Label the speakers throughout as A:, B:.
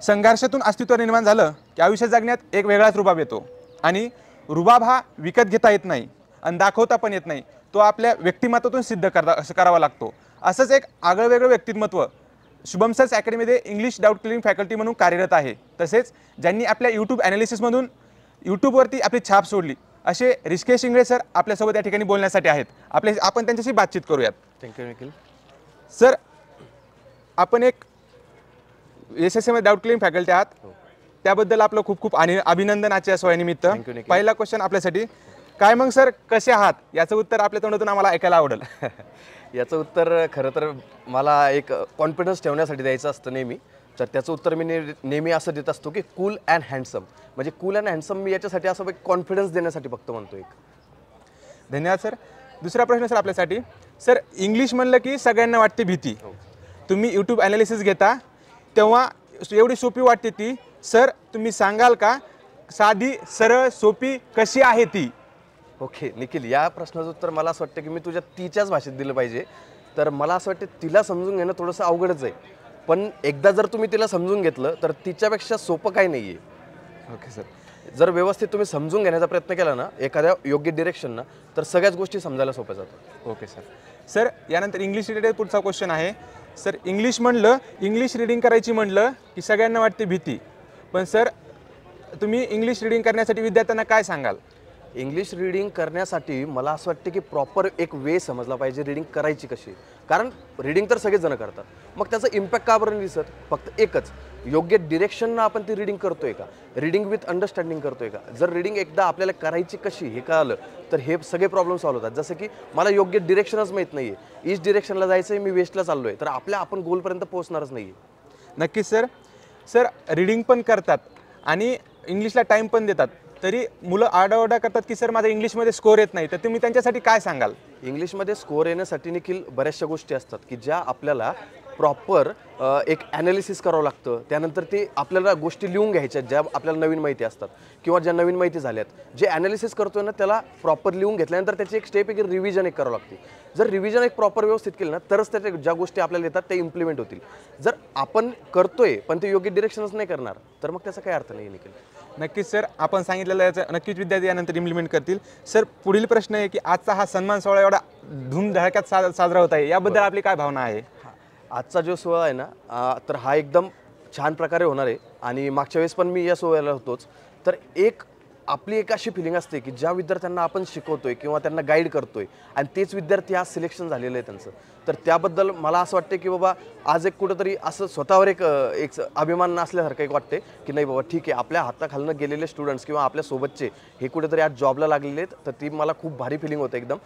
A: संघर्षातून अस्तित्व निर्माण झालं की आयुष्य जगण्यात एक वेगळाच रुबाब येतो आणि रुबाब हा विकत घेता येत नाही आणि दाखवता पण येत नाही, तो आपल्या व्यक्तिमत्वातून सिद्ध करावा लागतो। असंच एक आगळं-वेगळं व्यक्तिमत्व शुभम सर अकॅडमीमध्ये इंग्लिश डाऊट क्लिअरिंग फॅकल्टी म्हणून कार्यरत आहे। तसेच ज्यांनी आपल्या यूट्यूब ॲनालिसिसमधून यूट्यूबवरती आपली छाप सोडली असे ऋषिकेश इंगळे सर आपल्यासोबत या ठिकाणी बोलण्यासाठी आहेत। आपण त्यांच्याशी बातचीत करूयात।
B: थँक्यू निखिल
A: सर, आपण एक SSM डाऊट क्लिअरिंग फॅकल्टी आहात, त्याबद्दल आपलं खूप खूप अभिनंदन आजच्या सोहळ्यानिमित्त। पहिला क्वेश्चन आपल्यासाठी, काय मग सर कसे आहात याचं उत्तर आपल्या तोंडातून आम्हाला ऐकायला आवडेल।
B: याचं उत्तर खरं तर मला एक कॉन्फिडन्स ठेवण्यासाठी द्यायचं असतं नेहमी। तर त्याचं उत्तर मी नेहमी असं देत असतो की कूल अँड हँडसम। म्हणजे कूल अँड हँडसम मी याच्यासाठी असं एक कॉन्फिडन्स देण्यासाठी फक्त म्हणतो एक।
A: धन्यवाद सर। दुसरा प्रश्न सर आपल्यासाठी, सर इंग्लिश म्हणलं की सगळ्यांना वाटते भीती। तुम्ही यूट्यूब ॲनालिसिस घेता तेव्हा एवढी सोपी वाटते ती, सर तुम्ही सांगाल का साधी सरळ सोपी कशी आहे ती?
B: ओके निखिल, या प्रश्नाचं उत्तर मला असं वाटतं की मी तुझ्या तिच्याच भाषेत दिलं पाहिजे। तर मला असं वाटतं तिला समजून घेणं थोडंसं अवघडच आहे, पण एकदा जर तुम्ही तिला समजून घेतलं तर तिच्यापेक्षा सोपं काही नाही आहे।
A: ओके सर,
B: जर व्यवस्थित तुम्ही समजून घेण्याचा प्रयत्न केला ना एखाद्या योग्य डिरेक्शनना, तर सगळ्याच गोष्टी समजायला सोप्या जातात।
A: Okay sir. सर यानंतर इंग्लिश रिलेटेड पुढचा क्वेश्चन आहे। सर इंग्लिश रीडिंग करायची म्हणलं की सगळ्यांना वाटते भीती, पण सर तुम्ही इंग्लिश रीडिंग करण्यासाठी विद्यार्थ्यांना काय सांगाल?
B: इंग्लिश रीडिंग करण्यासाठी मला असं वाटतं की प्रॉपर एक वे समजला पाहिजे रीडिंग करायची कशी। कारण रीडिंग तर सगळेच जण करतात, मग त्याचा इम्पॅक्ट का बरं नाही दिसत? फक्त एकच, योग्य डिरेक्शननं आपण ती रीडिंग करतोय का, रीडिंग विथ अंडरस्टँडिंग करतोय का। जर रीडिंग एकदा आपल्याला करायची कशी हे कळलं तर हे सगळे प्रॉब्लेम सॉल्व्ह होतात। जसं की मला योग्य डिरेक्शनच माहीत नाही आहे, ईस्ट डिरेक्शनला जायचं आहे, मी वेस्टला चाललो आहे, तर आपण गोलपर्यंत पोहोचणारच नाही आहे।
A: नक्कीच सर। सर रीडिंग पण करतात आणि इंग्लिशला टाईम पण देतात, तरी मुलं आरडाओरडा करतात की सर माझा इंग्लिशमध्ये स्कोअर येत नाही, तर तुम्ही त्यांच्यासाठी काय सांगाल?
B: इंग्लिशमध्ये स्कोअर येण्यासाठी निखिल बऱ्याचशा गोष्टी असतात की ज्या आपल्याला प्रॉपर एक ॲनालिसिस करावं लागतं। त्यानंतर ते आपल्याला गोष्टी लिहून घ्यायच्या ज्या आपल्याला नवीन माहिती असतात किंवा ज्या नवीन माहिती झाल्यात, जे ॲनालिसिस करतोय ना त्याला प्रॉपर लिहून घेतल्यानंतर त्याची एक स्टेप एक रिव्हिजन एक करावं लागते। जर रिव्हिजन एक प्रॉपर व्यवस्थित केलं ना तरच त्याच्या ज्या गोष्टी आपल्याला येतात ते इम्प्लिमेंट होतील। जर आपण करतोय पण ते योग्य डिरेक्शनच नाही करणार तर मग त्याचा काही अर्थ नाही निखिल।
A: नक्कीच सर, आपण सांगितलेलं याचं नक्कीच विद्यार्थी यानंतर इम्प्लिमेंट करतील। सर पुढील प्रश्न आहे की आजचा हा सन्मान सोहळा एवढा धूमधडाक्यात साजरा होत आहे, याबद्दल आपली काय भावना आहे?
B: आजचा जो सोहळा आहे ना तर हा एकदम छान प्रकारे होणार आहे आणि मागच्या वेळेस पण मी या सोहळ्याला होतोच। तर आपली एक अशी फिलिंग असते की ज्या विद्यार्थ्यांना आपण शिकवतोय किंवा त्यांना गाईड करतोय आणि तेच विद्यार्थी आज सिलेक्शन झालेलं आहे त्यांचं, तर त्याबद्दल मला असं वाटतं की बाबा आज एक कुठंतरी असं स्वतःवर एक अभिमान असल्यासारखं एक वाटते की नाही बाबा ठीक आहे, आपल्या हाताखालनं गेलेले स्टुडंट्स किंवा आपल्या सोबतचे हे कुठेतरी आज जॉबला लागलेले आहेत, तर ती मला खूप भारी फिलिंग होते। एकदम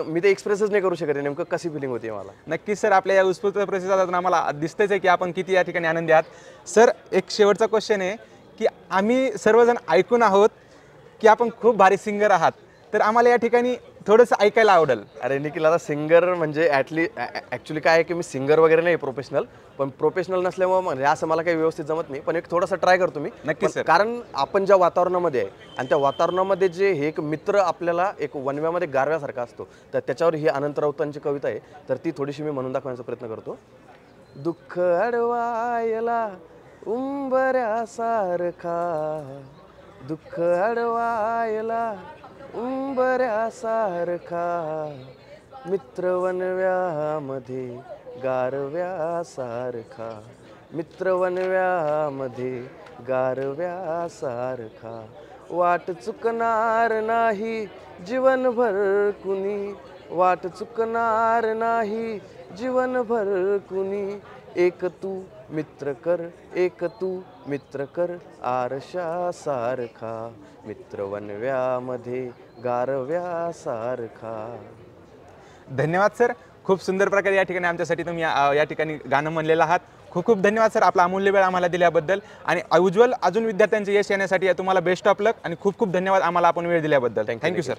B: मी ते एक्सप्रेसच नाही करू शकत नेमकं कशी फिलिंग होती मला।
A: नक्कीच सर, आपल्या या उत्स्फूर्त प्रतिसादातून आम्हाला दिसतंच आहे की आपण किती या ठिकाणी आनंदी आहात। सर एक शेवटचा क्वेश्चन आहे की आम्ही सर्वजण ऐकून आहोत की आपण खूप भारी सिंगर आहात, तर आम्हाला या ठिकाणी थोडंसं ऐकायला आवडेल।
B: अरे निखिल, आता सिंगर म्हणजे ॲक्च्युली काय आहे की मी सिंगर वगैरे नाही प्रोफेशनल, पण प्रोफेशनल नसल्यामुळे म्हणजे असं मला काही व्यवस्थित जमत नाही, पण एक थोडासा ट्राय करतो मी
A: नक्कीच सर।
B: कारण आपण ज्या वातावरणामध्ये आहे आणि त्या वातावरणामध्ये जे हे एक मित्र आपल्याला एक वनव्यामध्ये गारव्यासारखा असतो, तर त्याच्यावर ही अनंत राऊतांची कविता आहे, तर ती थोडीशी मी म्हणून दाखवण्याचा प्रयत्न करतो। दुःख अडवायला उंबऱ्यासारखा, दुःख अडवायला उंबऱ्यासारखा, मित्र वनव्यामध्ये गारव्यासारखा, मित्र वनव्यामध्ये गारव्यासारखा, वाट चुकणार नाही जीवनभर कुणी, वाट चुकणार नाही जीवनभर कुणी, एक तू मित्र कर, एक तू मित्र कर आरशासारखा, मित्र वनव्यामध्ये गारव्यासारखा।
A: धन्यवाद सर, खूप सुंदर प्रकारे या ठिकाणी आमच्यासाठी तुम्ही या ठिकाणी गाणं म्हणलेलं आहात। खूप खूप धन्यवाद सर, आपला अमूल्य वेळ आम्हाला दिल्याबद्दल आणि उज्ज्वल अजून विद्यार्थ्यांचे यश येण्यासाठी तुम्हाला बेस्ट ऑफ लक आणि खूप खूप धन्यवाद आम्हाला आपण वेळ दिल्याबद्दल। Thank you sir.